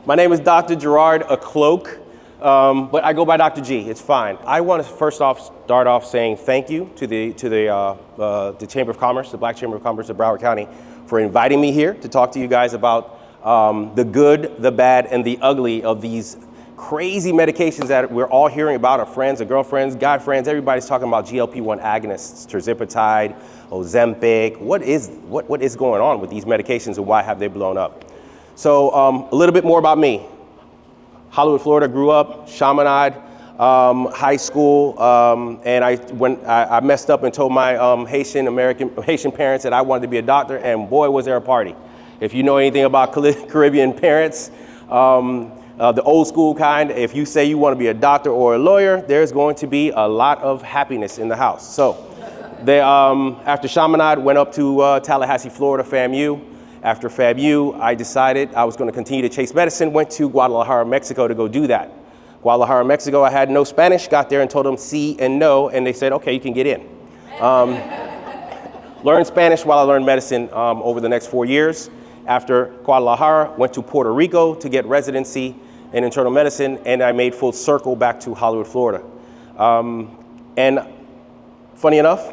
My name is Dr. Gerard Acloque, but I go by Dr. G. It's fine. I want to first off start off saying thank you to the Chamber of Commerce, the Black Chamber of Commerce of Broward County, for inviting me here to talk to you guys about the good, the bad, and the ugly of these crazy medications that we're all hearing about. Our friends, our girlfriends, guy friends, everybody's talking about GLP-1 agonists, Tirzepatide, Ozempic. What is going on with these medications and why have they blown up? So a little bit more about me. Hollywood, Florida, grew up, Chaminade, high school, and I messed up and told my Haitian parents that I wanted to be a doctor, and boy, was there a party. If you know anything about Caribbean parents, the old school kind, if you say you want to be a doctor or a lawyer, there's going to be a lot of happiness in the house. So they, after Chaminade, went up to Tallahassee, Florida, FAMU. After FAMU, I decided I was going to continue to chase medicine, went to Guadalajara, Mexico to go do that. Guadalajara, Mexico, I had no Spanish, got there and told them sí and no, and they said, okay, you can get in. Learned Spanish while I learned medicine over the next 4 years. After Guadalajara, went to Puerto Rico to get residency in internal medicine, and I made full circle back to Hollywood, Florida. And funny enough,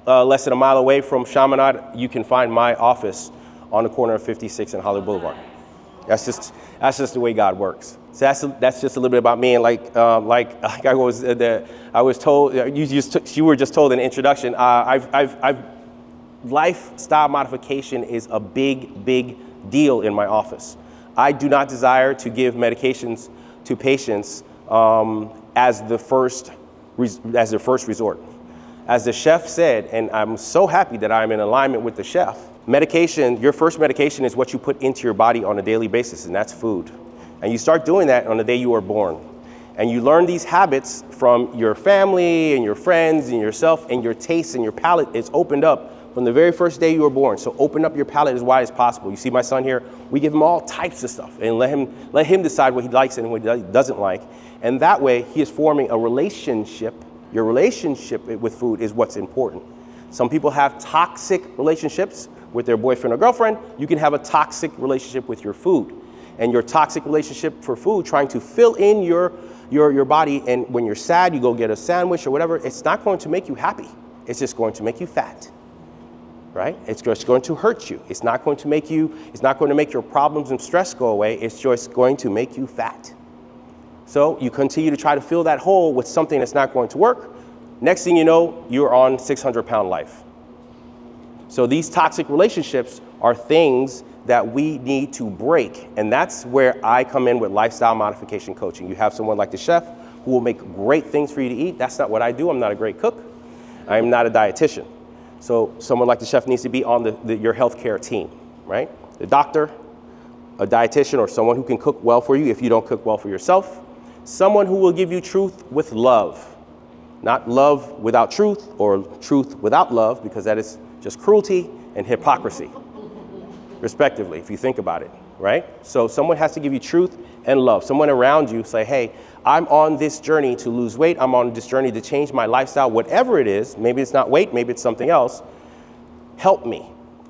less than a mile away from Chaminade, you can find my office on the corner of 56 and Hollywood Boulevard. That's just the way God works. So that's just a little bit about me. And like I was told, you were just told in the introduction. Lifestyle modification is a big deal in my office. I do not desire to give medications to patients as their first resort. As the chef said, and I'm so happy that I'm in alignment with the chef, medication, your first medication is what you put into your body on a daily basis, and that's food. And you start doing that on the day you are born. And you learn these habits from your family and your friends and yourself, and your taste and your palate is opened up from the very first day you were born. So open up your palate as wide as possible. You see my son here, we give him all types of stuff and let him decide what he likes and what he doesn't like. And that way he is forming a relationship. Your relationship with food is what's important. Some people have toxic relationships with their boyfriend or girlfriend. You can have a toxic relationship with your food. And your toxic relationship for food, trying to fill in your body, and when you're sad, you go get a sandwich or whatever, it's not going to make you happy. It's just going to make you fat. Right? It's just going to hurt you. It's not going to make your problems and stress go away. It's just going to make you fat. So you continue to try to fill that hole with something that's not going to work. Next thing you know, you're on 600-pound life. So these toxic relationships are things that we need to break. And that's where I come in with lifestyle modification coaching. You have someone like the chef who will make great things for you to eat. That's not what I do. I'm not a great cook. I am not a dietitian. So someone like the chef needs to be on your healthcare team, right? The doctor, a dietitian, or someone who can cook well for you if you don't cook well for yourself. Someone who will give you truth with love. Not love without truth or truth without love, because that is just cruelty and hypocrisy, respectively, if you think about it, right? So someone has to give you truth and love. Someone around you say, hey, I'm on this journey to lose weight. I'm on this journey to change my lifestyle, whatever it is. Maybe it's not weight, maybe it's something else. Help me.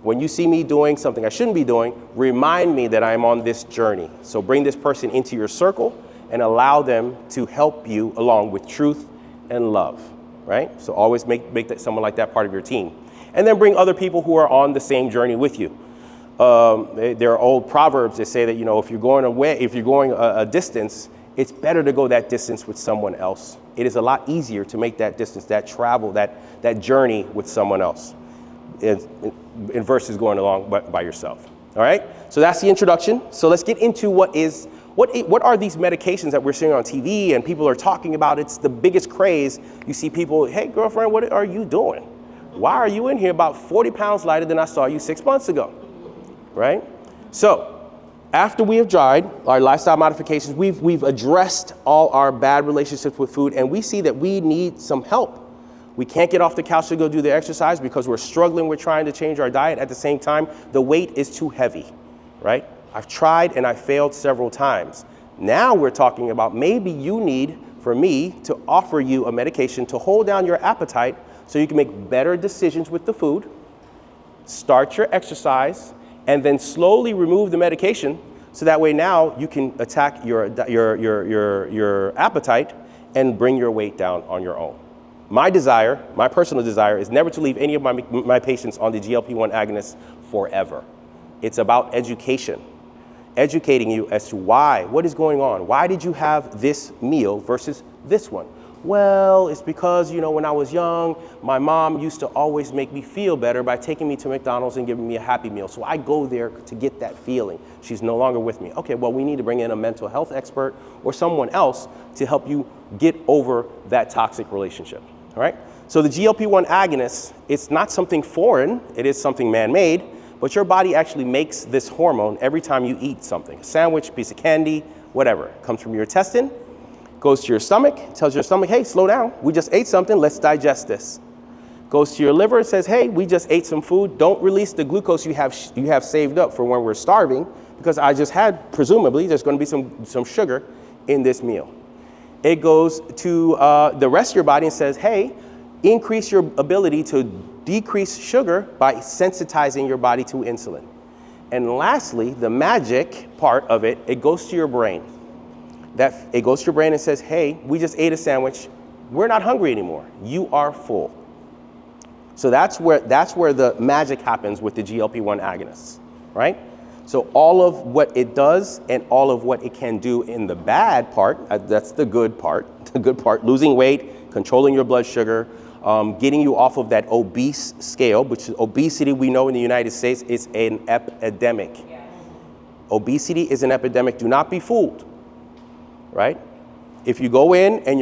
When you see me doing something I shouldn't be doing, remind me that I'm on this journey. So bring this person into your circle and allow them to help you along with truth and love, right? So always make that someone like that part of your team. And then bring other people who are on the same journey with you. There are old proverbs that say that, you know, if you're going a distance, it's better to go that distance with someone else. It is a lot easier to make that distance, that travel, that journey with someone else, in versus going along by yourself. All right. So that's the introduction. So let's get into what are these medications that we're seeing on TV and people are talking about. It's the biggest craze. You see people, hey, girlfriend, what are you doing? Why are you in here about 40 pounds lighter than I saw you 6 months ago? Right? So after we have tried our lifestyle modifications, we've addressed all our bad relationships with food, and we see that we need some help. We can't get off the couch to go do the exercise because we're struggling with trying to change our diet. At the same time, the weight is too heavy, right? I've tried and I failed several times. Now we're talking about maybe you need for me to offer you a medication to hold down your appetite so you can make better decisions with the food, start your exercise, and then slowly remove the medication So that way now you can attack your appetite and bring your weight down on your own. My desire, my personal desire, is never to leave any of my patients on the GLP-1 agonists forever. It's about education. Educating you as to why, what is going on? Why did you have this meal versus this one? Well, it's because, when I was young, my mom used to always make me feel better by taking me to McDonald's and giving me a Happy Meal. So I go there to get that feeling. She's no longer with me. Okay, well, we need to bring in a mental health expert or someone else to help you get over that toxic relationship, all right? So the GLP-1 agonist, it's not something foreign. It is something man-made, but your body actually makes this hormone every time you eat something. A sandwich, piece of candy, whatever. It comes from your intestine, goes to your stomach, tells your stomach, hey, slow down. We just ate something, let's digest this. Goes to your liver and says, hey, we just ate some food. Don't release the glucose you have saved up for when we're starving, because I just had, presumably, there's gonna be some sugar in this meal. It goes to the rest of your body and says, hey, increase your ability to decrease sugar by sensitizing your body to insulin. And lastly, the magic part of it, it goes to your brain. It goes to your brain and says, hey, we just ate a sandwich. We're not hungry anymore. You are full. So that's where the magic happens with the GLP-1 agonists, right? So all of what it does and all of what it can do in the bad part, that's the good part, losing weight, controlling your blood sugar, getting you off of that obese scale, which is obesity, we know in the United States is an epidemic. Yes. Obesity is an epidemic. Do not be fooled, right? If you go in and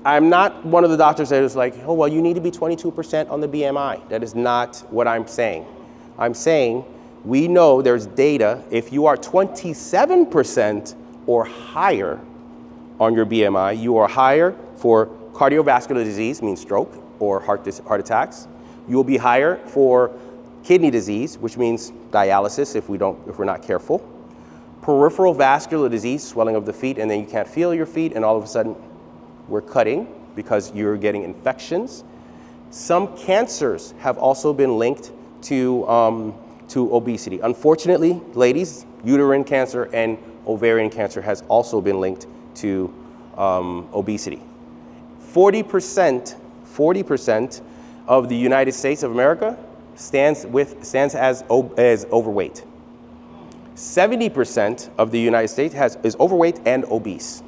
I'm not one of the doctors that is like, oh, well, you need to be 22% on the BMI. That is not what I'm saying. I'm saying we know there's data, if you are 27% or higher on your BMI, you are higher for cardiovascular disease, means stroke or heart attacks. You will be higher for kidney disease, which means dialysis if we're not careful. Peripheral vascular disease, swelling of the feet, and then you can't feel your feet, and all of a sudden we're cutting because you're getting infections. Some cancers have also been linked to obesity. Unfortunately, ladies, uterine cancer and ovarian cancer has also been linked to obesity. 40% of the United States of America stands as overweight. 70% of the United States is overweight and obese.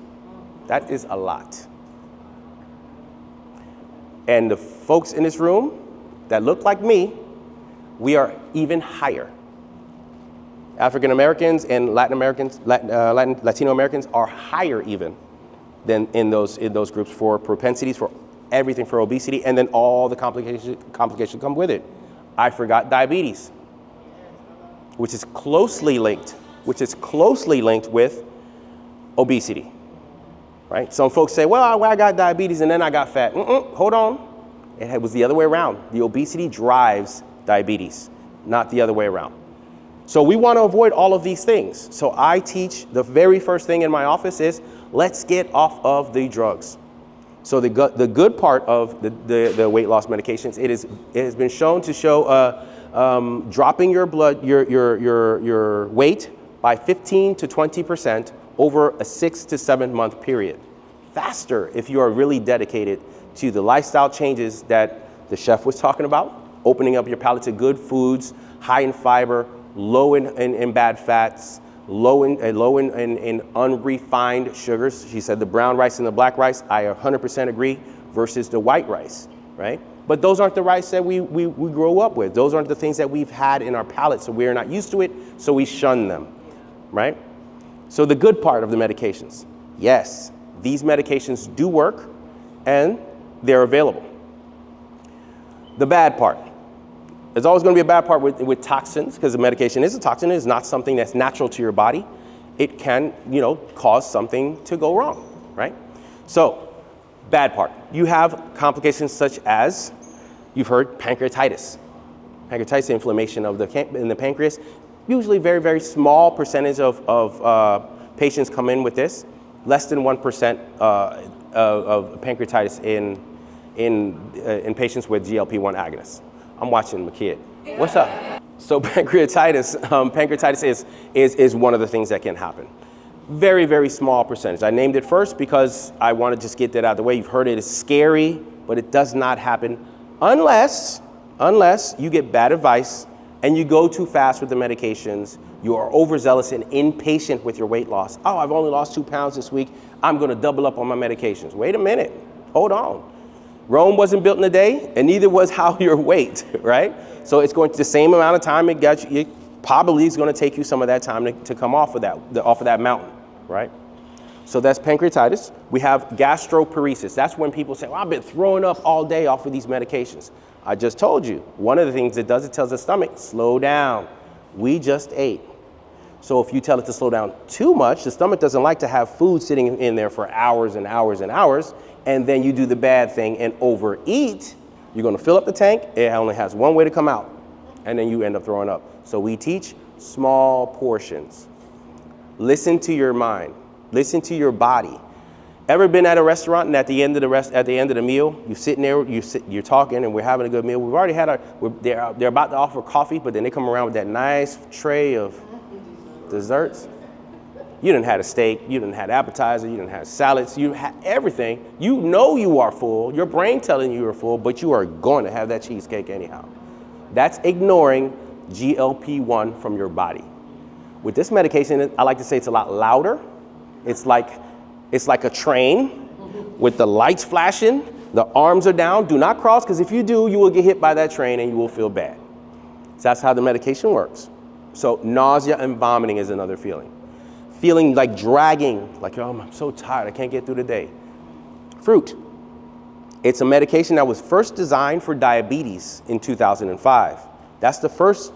That is a lot. And the folks in this room that look like me, we are even higher. African Americans and Latino Americans are higher even than in those groups for propensities for everything for obesity, and then all the complications come with it. I forgot diabetes, which is closely linked with obesity, right? Some folks say, well, I got diabetes and then I got fat. Hold on, it was the other way around. The obesity drives diabetes, not the other way around. So we want to avoid all of these things. So I teach, the very first thing in my office is, let's get off of the drugs. So the good part of the weight loss medications, it has been shown to show dropping your weight by 15 to 20% over a 6 to 7 month period. Faster if you are really dedicated to the lifestyle changes that the chef was talking about, opening up your palate to good foods, high in fiber, low in bad fats, low in unrefined sugars. She said the brown rice and the black rice, I 100% agree, versus the white rice, right? But those aren't the rice that we grow up with. Those aren't the things that we've had in our palate, so we're not used to it, so we shun them, right? So the good part of the medications, yes, these medications do work and they're available. The bad part, there's always going to be a bad part with toxins, because the medication is a toxin. It is not something that's natural to your body. It can, cause something to go wrong, right? So, bad part. You have complications such as, you've heard pancreatitis. Pancreatitis, inflammation in the pancreas. Usually very, very small percentage of patients come in with this. Less than 1% of pancreatitis in patients with GLP-1 agonists. I'm watching my kid. What's up? So pancreatitis is one of the things that can happen. Very, very small percentage. I named it first because I want to just get that out of the way. You've heard it is scary, but it does not happen unless you get bad advice and you go too fast with the medications, you are overzealous and impatient with your weight loss. Oh, I've only lost 2 pounds this week. I'm going to double up on my medications. Wait a minute. Hold on. Rome wasn't built in a day, and neither was how your weight, right? So it's going to the same amount of time it probably is going to take you some of that time to come off of that mountain, right? So that's pancreatitis. We have gastroparesis. That's when people say, well, I've been throwing up all day off of these medications. I just told you, one of the things it does, it tells the stomach, slow down. We just ate. So if you tell it to slow down too much, the stomach doesn't like to have food sitting in there for hours and hours and hours, and then you do the bad thing and overeat, you're going to fill up the tank. It only has one way to come out, and then you end up throwing up. So we teach small portions. Listen to your mind. Listen to your body. Ever been at a restaurant and at the end of the meal, you're sitting there, you're talking, and we're having a good meal. We've already had they're about to offer coffee, but then they come around with that nice tray of desserts. You done had a steak, you done had appetizer, you done had salads, you had everything. You know you are full. Your brain telling you you're full, but you are going to have that cheesecake anyhow. That's ignoring GLP-1 from your body. With this medication, I like to say it's a lot louder. It's like a train with the lights flashing, the arms are down. Do not cross, because if you do, you will get hit by that train and you will feel bad. So that's how the medication works. So nausea and vomiting is another feeling. Feeling like dragging, like, oh, I'm so tired, I can't get through the day. Fruit. It's a medication that was first designed for diabetes in 2005. That's the first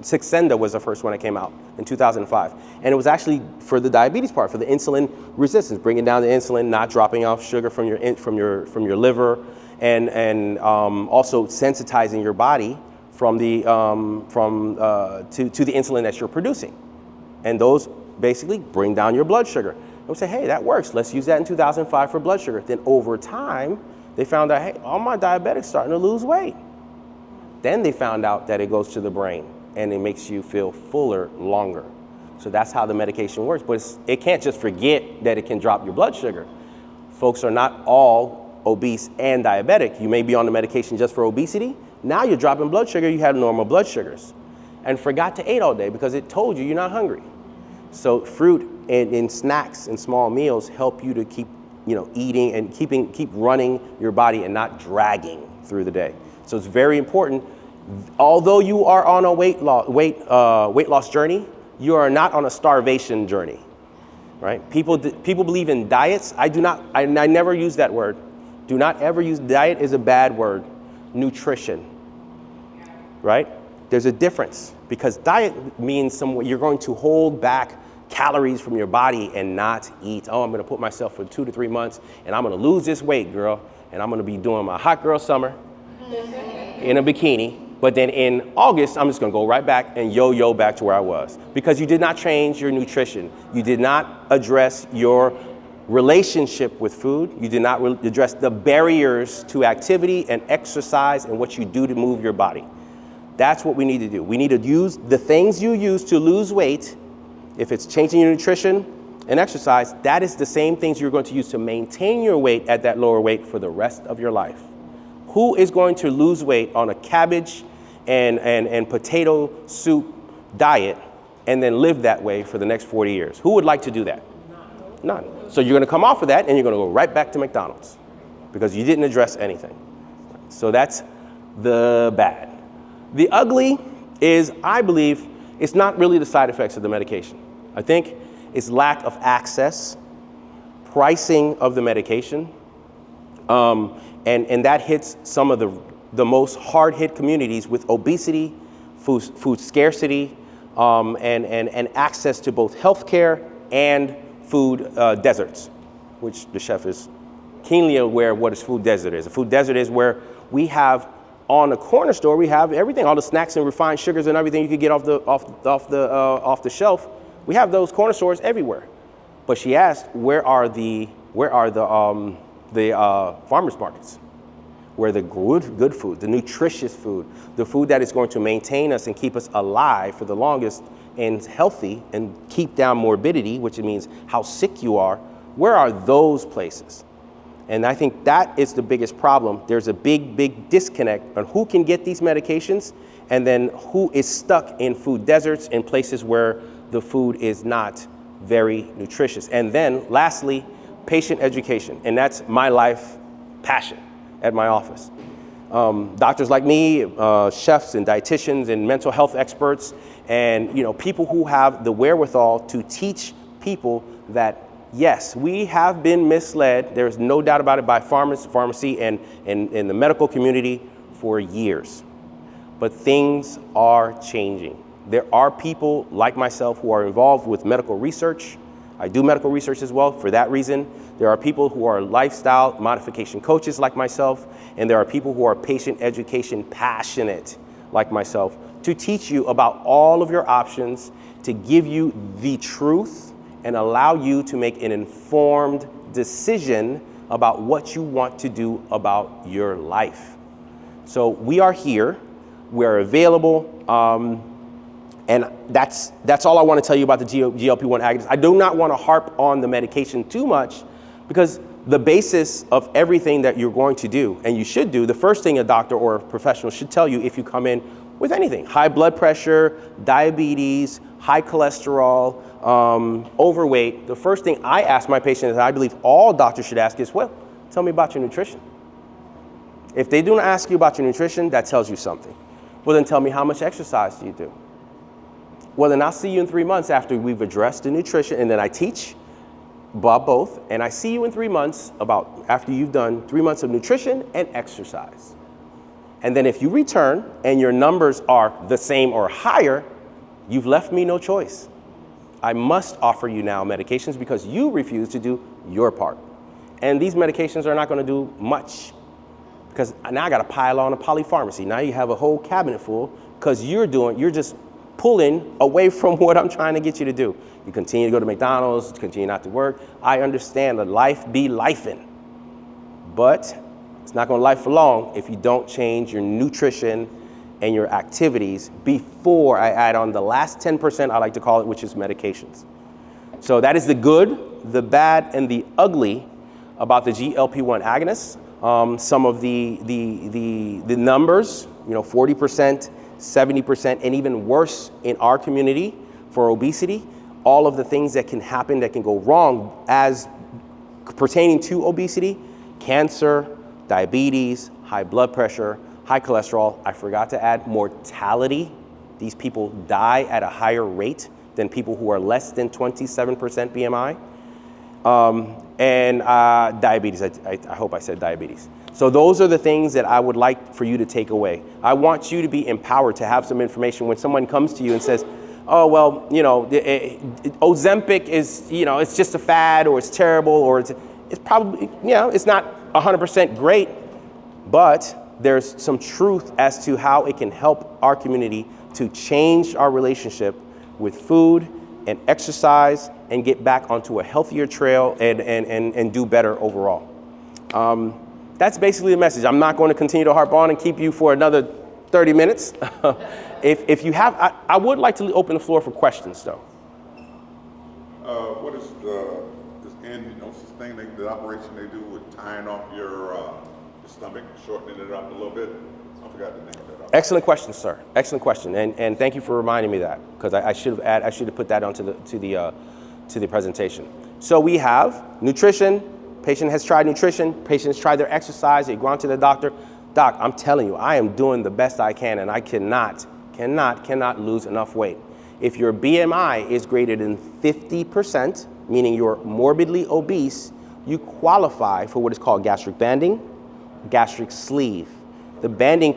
Saxenda was the first one that came out in 2005. And it was actually for the diabetes part, for the insulin resistance, bringing down the insulin, not dropping off sugar from your liver, and also sensitizing your body to the insulin that you're producing. And those basically bring down your blood sugar. And we say, hey, that works. Let's use that in 2005 for blood sugar. Then over time, they found out, hey, all my diabetics starting to lose weight. Then they found out that it goes to the brain and it makes you feel fuller longer. So that's how the medication works. But it can't just forget that it can drop your blood sugar. Folks are not all obese and diabetic. You may be on the medication just for obesity. Now you're dropping blood sugar, you have normal blood sugars. And forgot to eat all day because it told you you're not hungry. So fruit and snacks and small meals help you to keep eating and keep running your body and not dragging through the day. So it's very important. Although you are on a weight loss journey, you are not on a starvation journey, right? People believe in diets. I never use that word. Do not ever use diet is a bad word. Nutrition, right? There's a difference, because diet means you're going to hold back calories from your body and not eat. Oh, I'm going to put myself for 2 to 3 months and I'm going to lose this weight, girl, and I'm going to be doing my hot girl summer in a bikini. But then in August, I'm just going to go right back and yo-yo back to where I was, because you did not change your nutrition. You did not address your relationship with food. You did not address the barriers to activity and exercise and what you do to move your body. That's what we need to do. We need to use the things you use to lose weight. If it's changing your nutrition and exercise, that is the same things you're going to use to maintain your weight at that lower weight for the rest of your life. Who is going to lose weight on a cabbage and potato soup diet and then live that way for the next 40 years? Who would like to do that? None. So you're going to come off of that and you're going to go right back to McDonald's because you didn't address anything. So that's the bad. The ugly is, I believe, it's not really the side effects of the medication. I think it's lack of access, pricing of the medication, and that hits some of the most hard-hit communities with obesity, food scarcity, and access to both healthcare and food deserts, which the chef is keenly aware of what a food desert is. A food desert is where we have, on the corner store, we have everything, all the snacks and refined sugars and everything you could get off the shelf. We have those corner stores everywhere. But she asked, where are the farmers markets? where the good food, the nutritious food, the food that is going to maintain us and keep us alive for the longest and healthy and keep down morbidity, which means how sick you are, where are those places? And I think that is the biggest problem. There's a big disconnect on who can get these medications and then who is stuck in food deserts in places where the food is not very nutritious. And then lastly, patient education. And that's my life passion at my office. Doctors like me, chefs and dietitians and mental health experts, and people who have the wherewithal to teach people that yes, we have been misled, there's no doubt about it, by pharmacy and the medical community for years. But things are changing. There are people like myself who are involved with medical research. I do medical research as well for that reason. There are people who are lifestyle modification coaches like myself, and there are people who are patient education passionate like myself to teach you about all of your options, to give you the truth and allow you to make an informed decision about what you want to do about your life. So we are here, we're available, and that's all I want to tell you about the GLP-1 agonist. I do not want to harp on the medication too much because the basis of everything that you're going to do, and you should do, the first thing a doctor or a professional should tell you if you come in with anything, high blood pressure, diabetes, high cholesterol, overweight, the first thing I ask my patients, and I believe all doctors should ask is, well, tell me about your nutrition. If they don't ask you about your nutrition, that tells you something. Well, then tell me, how much exercise do you do? Well, then I'll see you in 3 months after we've addressed the nutrition, and then I teach about both, and I see you in 3 months after you've done 3 months of nutrition and exercise. And then if you return and your numbers are the same or higher, you've left me no choice. I must offer you now medications because you refuse to do your part. And these medications are not going to do much because now I got to pile on a polypharmacy. Now you have a whole cabinet full because you're just pulling away from what I'm trying to get you to do. You continue to go to McDonald's, continue not to work. I understand that life be lifing, but it's not going to life for long if you don't change your nutrition and your activities before I add on the last 10%, I like to call it, which is medications. So that is the good, the bad, and the ugly about the GLP-1 agonists. Some of the numbers, 40%, 70%, and even worse in our community for obesity, all of the things that can happen, that can go wrong as pertaining to obesity, cancer, diabetes, high blood pressure, high cholesterol. I forgot to add mortality. These people die at a higher rate than people who are less than 27% BMI. And diabetes, I hope I said diabetes. So those are the things that I would like for you to take away. I want you to be empowered to have some information when someone comes to you and says, oh, well, Ozempic is, it's just a fad, or it's terrible, or it's probably, it's not 100% great, but there's some truth as to how it can help our community to change our relationship with food and exercise and get back onto a healthier trail and do better overall. That's basically the message. I'm not going to continue to harp on and keep you for another 30 minutes. If you have, I would like to open the floor for questions, though. What is this anhenosis thing, the operation they do with tying off your stomach, shortening it up a little bit? I forgot the name of that. Excellent question, sir. Excellent question, and thank you for reminding me that, because I should have put that onto the presentation. So we have nutrition. Patient has tried nutrition. Patient has tried their exercise. They've gone to the doctor. Doc, I'm telling you, I am doing the best I can, and I cannot lose enough weight. If your BMI is greater than 50%, meaning you're morbidly obese, you qualify for what is called gastric banding, gastric sleeve. The banding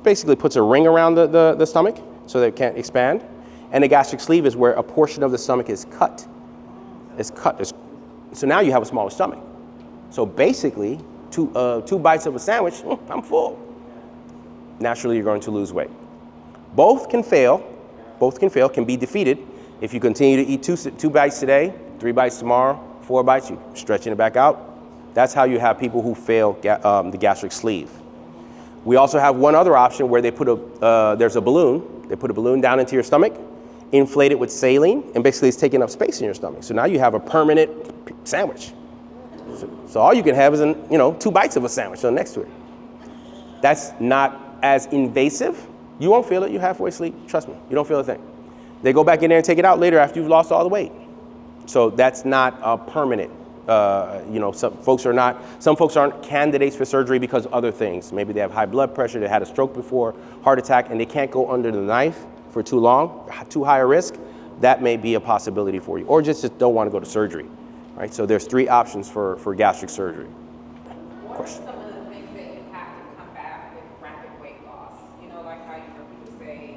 basically puts a ring around the stomach so that it can't expand. And the gastric sleeve is where a portion of the stomach is cut. So now you have a smaller stomach. So basically, two bites of a sandwich, I'm full. Naturally, you're going to lose weight. Both can fail, can be defeated if you continue to eat two bites today, 3 bites tomorrow, 4 bites, you're stretching it back out. That's how you have people who fail the gastric sleeve. We also have one other option where they put there's a balloon. They put a balloon down into your stomach, inflate it with saline, and basically it's taking up space in your stomach. So now you have a permanent sandwich. So all you can have is 2 bites of a sandwich next to it. That's not as invasive. You won't feel it. You halfway asleep. Trust me. You don't feel a thing. They go back in there and take it out later after you've lost all the weight. So that's not a permanent. Some folks aren't candidates for surgery because of other things. Maybe they have high blood pressure, they had a stroke before, heart attack, and they can't go under the knife for too long, too high a risk. That may be a possibility for you, or just don't want to go to surgery. Right? So there's 3 options for gastric surgery. What are some of the things that you have to come back with rapid weight loss? Like how you hear people say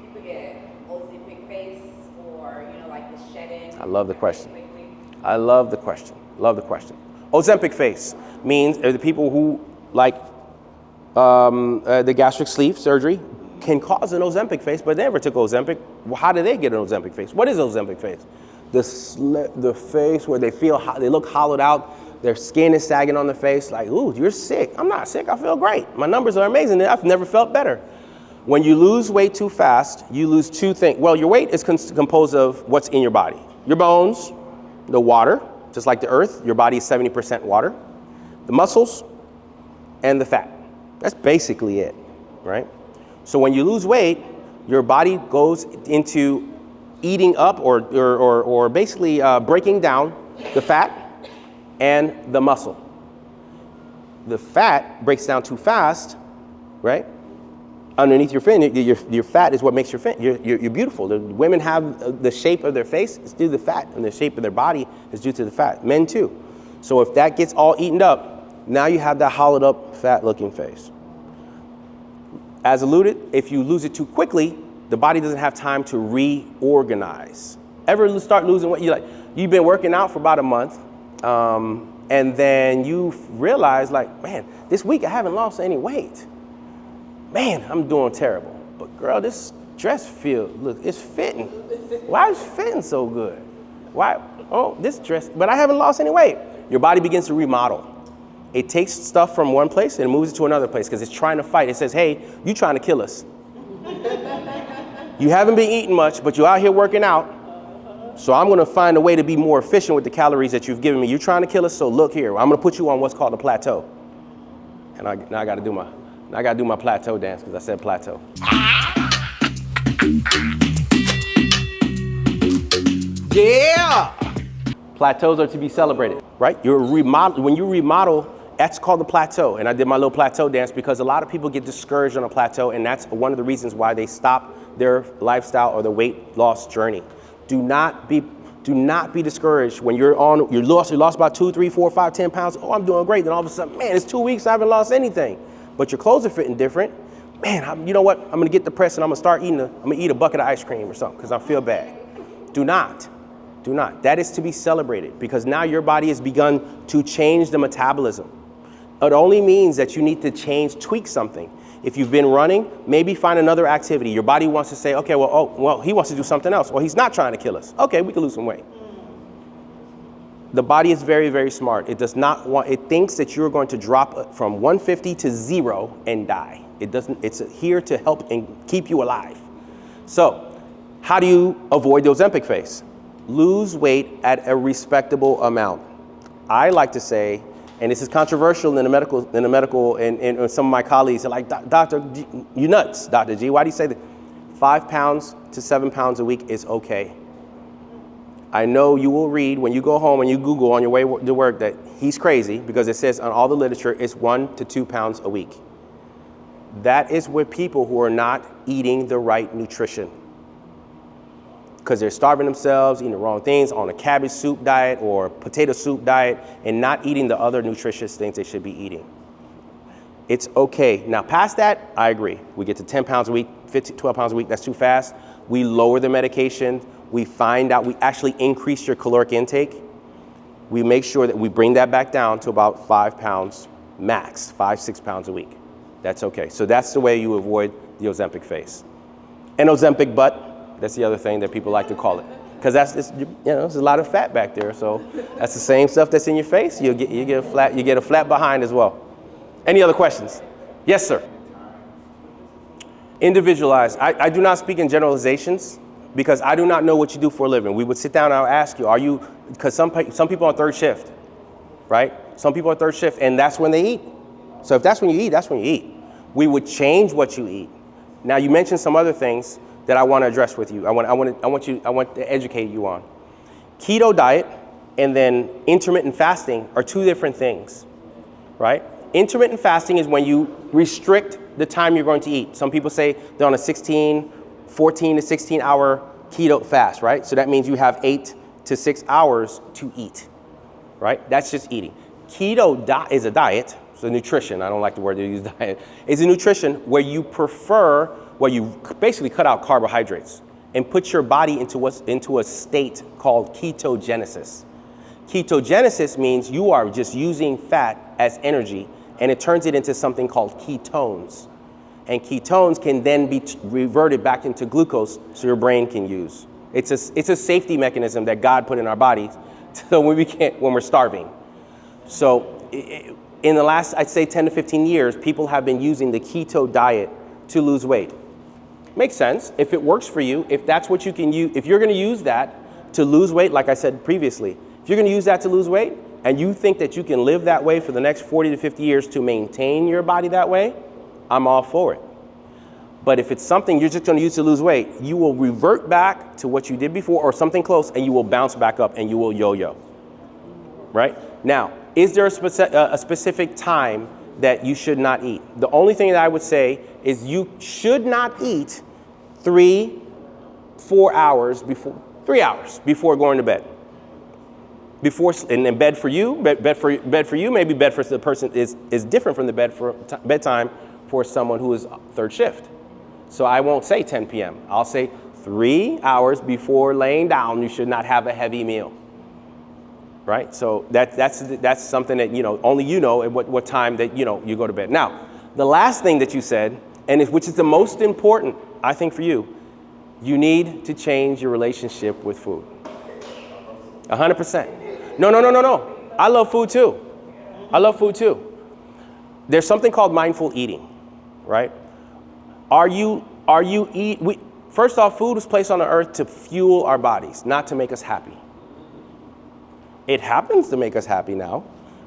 people get Ozempic face, or like the shed-in. I love the question. I love the question. Love the question. Ozempic face means the people who like the gastric sleeve surgery can cause an Ozempic face, but they never took Ozempic. Well, how do they get an Ozempic face? What is Ozempic face? The face where they look hollowed out, their skin is sagging on the face, like, ooh, you're sick. I'm not sick, I feel great. My numbers are amazing, I've never felt better. When you lose weight too fast, you lose 2 things. Well, your weight is composed of what's in your body. Your bones, the water, just like the earth, your body is 70% water, the muscles, and the fat. That's basically it, right? So when you lose weight, your body goes into eating up or basically breaking down the fat and the muscle. The fat breaks down too fast, right? Underneath your fin, your fat is what makes your fin. You're beautiful. The women have the shape of their face is due to the fat, and the shape of their body is due to the fat. Men too. So if that gets all eaten up, now you have that hollowed up, fat-looking face. As alluded, if you lose it too quickly, the body doesn't have time to reorganize. Ever start losing weight? You've been working out for about a month, and then you realize, man, this week I haven't lost any weight. Man, I'm doing terrible. But girl, this dress it's fitting. Why is it fitting so good? Why? Oh, this dress, but I haven't lost any weight. Your body begins to remodel. It takes stuff from one place and moves it to another place because it's trying to fight. It says, hey, you trying to kill us. You haven't been eating much, but you're out here working out. So I'm going to find a way to be more efficient with the calories that you've given me. You're trying to kill us, so look here. I'm going to put you on what's called a plateau. And now I got to do my plateau dance because I said plateau. Yeah! Plateaus are to be celebrated, right? When you remodel, that's called the plateau. And I did my little plateau dance because a lot of people get discouraged on a plateau, and that's one of the reasons why they stop their lifestyle or their weight loss journey. Do not be discouraged when you lost about 2, 3, 4, 5, 10 pounds. Oh, I'm doing great. Then all of a sudden, man, it's 2 weeks, I haven't lost anything. But your clothes are fitting different. Man, you know what? I'm gonna get depressed and I'm gonna eat a bucket of ice cream or something because I feel bad. Do not. That is to be celebrated because now your body has begun to change the metabolism. It only means that you need to tweak something. If you've been running, maybe find another activity. Your body wants to say, okay, he wants to do something else. Well, he's not trying to kill us. Okay, we can lose some weight. The body is very, very smart. It thinks that you're going to drop from 150 to 0 and die. It's here to help and keep you alive. So, how do you avoid the Ozempic face? Lose weight at a respectable amount. I like to say, and this is controversial in the medical, and some of my colleagues are like, Doctor, you nuts, Dr. G. Why do you say that? 5 pounds to 7 pounds a week is okay. I know you will read when you go home and you Google on your way to work that he's crazy because it says on all the literature it's 1 to 2 pounds a week. That is with people who are not eating the right nutrition because they're starving themselves, eating the wrong things, on a cabbage soup diet or potato soup diet, and not eating the other nutritious things they should be eating. It's okay. Now, past that, I agree. We get to 10 pounds a week, 12 pounds a week, that's too fast. We lower the medication. We find out we actually increase your caloric intake. We make sure that we bring that back down to about 5 pounds max, 5, 6 pounds a week. That's okay. So that's the way you avoid the Ozempic face. And Ozempic butt. That's the other thing that people like to call it. because there's a lot of fat back there. So that's the same stuff that's in your face. You get a flat behind as well. Any other questions? Yes, sir. Individualized. I do not speak in generalizations because I do not know what you do for a living. We would sit down and I would ask you, because some people are on third shift, right? Some people are third shift and that's when they eat. So if that's when you eat, that's when you eat. We would change what you eat. Now you mentioned some other things that I want to address with you. I want to educate you on. Keto diet and then intermittent fasting are two different things, right? Intermittent fasting is when you restrict the time you're going to eat. Some people say they're on a 14 to 16 hour keto fast, right? So that means you have 8 to 6 hours to eat, right? That's just eating. Keto is a diet, so nutrition, I don't like the word to use diet, is a nutrition where you basically cut out carbohydrates and put your body into a state called ketogenesis. Ketogenesis means you are just using fat as energy and it turns it into something called ketones. And ketones can then be reverted back into glucose so your brain can use. It's a safety mechanism that God put in our bodies so when we're starving. So in the last, I'd say 10 to 15 years, people have been using the keto diet to lose weight. Makes sense. If it works for you, if that's what you can use, if you're going to use that to lose weight, like I said previously, if you're going to use that to lose weight and you think that you can live that way for the next 40 to 50 years to maintain your body that way, I'm all for it. But if it's something you're just going to use to lose weight, you will revert back to what you did before or something close and you will bounce back up and you will yo-yo. Right? Now, is there a specific time that you should not eat? The only thing that I would say is you should not eat 3 hours before going to bed. And bed for you, bed for you, maybe bed for the person is different from the bedtime for someone who is third shift. So I won't say 10 p.m. I'll say 3 hours before laying down, you should not have a heavy meal. Right? So that's something that, only you know at what time that, you go to bed. Now, the last thing that you said, which is the most important, I think for you, you need to change your relationship with food. 100%. No. I love food too. There's something called mindful eating, right? First off, food was placed on the earth to fuel our bodies, not to make us happy. It happens to make us happy now.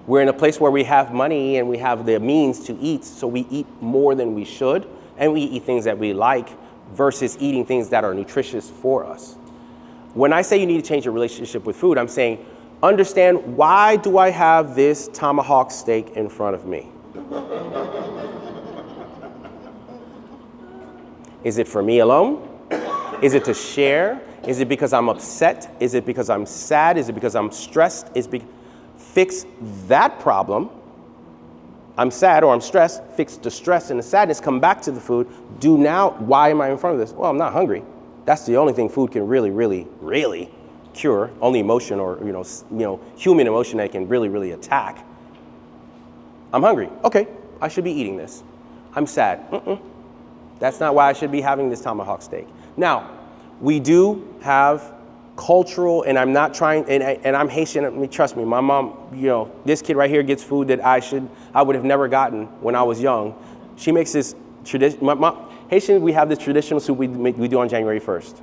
We're in a place where we have money and we have the means to eat, so we eat more than we should, and we eat things that we like versus eating things that are nutritious for us. When I say you need to change your relationship with food, I'm saying, understand, why do I have this tomahawk steak in front of me? Is it for me alone? Is it to share? Is it because I'm upset? Is it because I'm sad? Is it because I'm stressed? Fix that problem. I'm sad or I'm stressed. Fix the stress and the sadness. Come back to the food. Why am I in front of this? Well, I'm not hungry. That's the only thing food can really, really, really cure. Only emotion or human emotion that can really, really attack. I'm hungry. Okay, I should be eating this. I'm sad. That's not why I should be having this tomahawk steak. Now, we do have cultural, and I'm not trying, and I'm Haitian, trust me, my mom, this kid right here gets food that I would have never gotten when I was young. She makes this tradition, Haitian, we have this traditional soup we do on January 1st.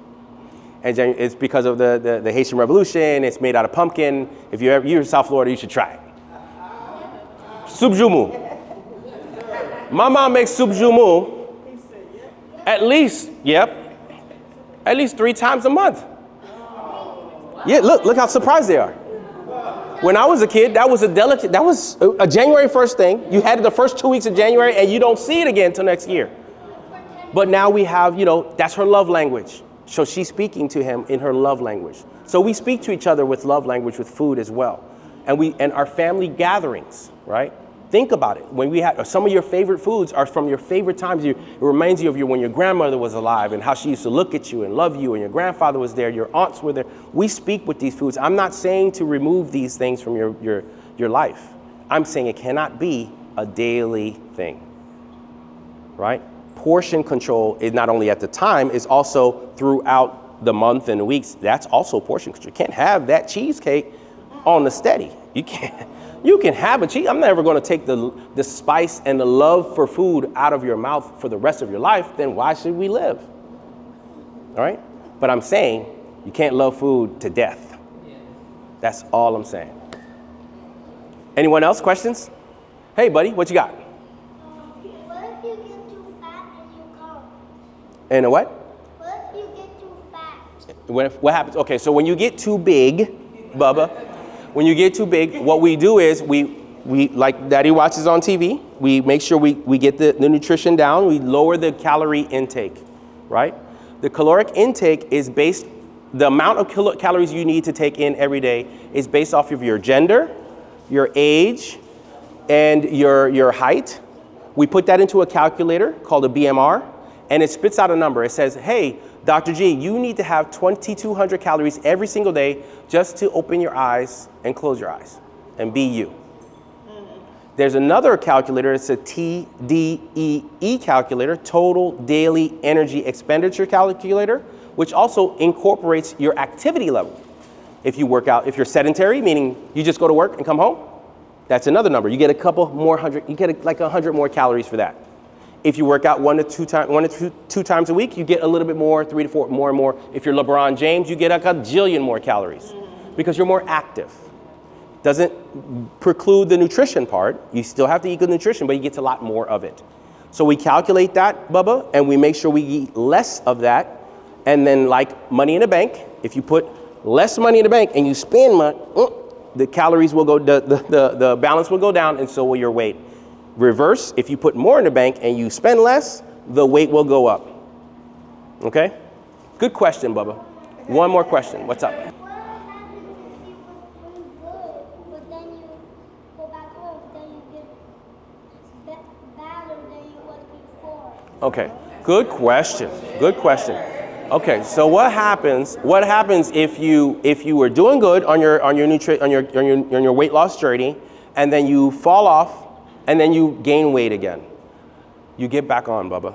And it's because of the Haitian Revolution, it's made out of pumpkin. If you're in South Florida, you should try it. Soup joumou. My mom makes soup joumou at least 3 times a month. Yeah, look how surprised they are. When I was a kid, that was a January 1st thing. You had it the first 2 weeks of January and you don't see it again until next year. But now we have, that's her love language. So she's speaking to him in her love language. So we speak to each other with love language, with food as well. And our family gatherings, right? Think about it. When we have some of your favorite foods are from your favorite times. It reminds you of when your grandmother was alive and how she used to look at you and love you, and your grandfather was there, your aunts were there. We speak with these foods. I'm not saying to remove these things from your life. I'm saying it cannot be a daily thing, right? Portion control is not only at the time, it's also throughout the month and the weeks, that's also portion control. You can't have that cheesecake on the steady. You can't. You can have a cheese. I'm never going to take the spice and the love for food out of your mouth for the rest of your life. Then why should we live? All right? But I'm saying you can't love food to death. That's all I'm saying. Anyone else? Questions? Hey, buddy, what you got? What if you get too fat and you come? And a what? What if you get too fat? What happens? Okay, so when you get too big, Bubba, when you get too big, what we do is we like Daddy watches on TV, we make sure we get the nutrition down, we lower the calorie intake, right? The caloric intake is based, the amount of calories you need to take in every day is based off of your gender, your age, and your height. We put that into a calculator called a BMR, and it spits out a number. It says, hey, Dr. G, you need to have 2,200 calories every single day just to open your eyes and close your eyes and be you. There's another calculator, it's a TDEE calculator, total daily energy expenditure calculator, which also incorporates your activity level. If you work out, if you're sedentary, meaning you just go to work and come home, that's another number. You get a couple more hundred, you get like 100 more calories for that. If you work out one to two times a week, you get a little bit more, 3 to 4 more and more. If you're LeBron James, you get like a jillion more calories because you're more active. Doesn't preclude the nutrition part. You still have to eat good nutrition, but you get a lot more of it. So we calculate that, Bubba, and we make sure we eat less of that. And then like money in the bank, if you put less money in the bank and you spend money, the calories will go, the balance will go down, and so will your weight. Reverse, if you put more in the bank and you spend less, the weight will go up. Okay? Good question, Bubba. One more question. What's up? What happens if you was doing good, but then you go back home, then you get badder than you was before? Okay. Good question. Good question. Okay, so what happens if you were doing good on your weight loss journey, and then you fall off and then you gain weight again? You get back on, Bubba.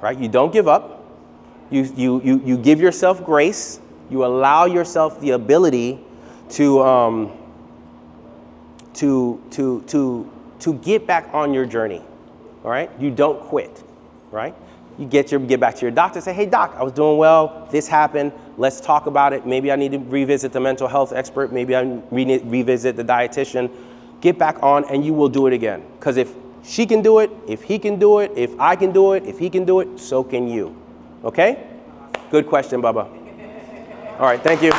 Right? You don't give up. You give yourself grace. You allow yourself the ability to get back on your journey. All right? You don't quit. Right? You get back to your doctor, say, hey doc, I was doing well, this happened, let's talk about it. Maybe I need to revisit the mental health expert, maybe I need to revisit the dietitian. Get back on and you will do it again. Because if she can do it, if he can do it, if I can do it, if he can do it, so can you. Okay? Good question, Bubba. All right, thank you.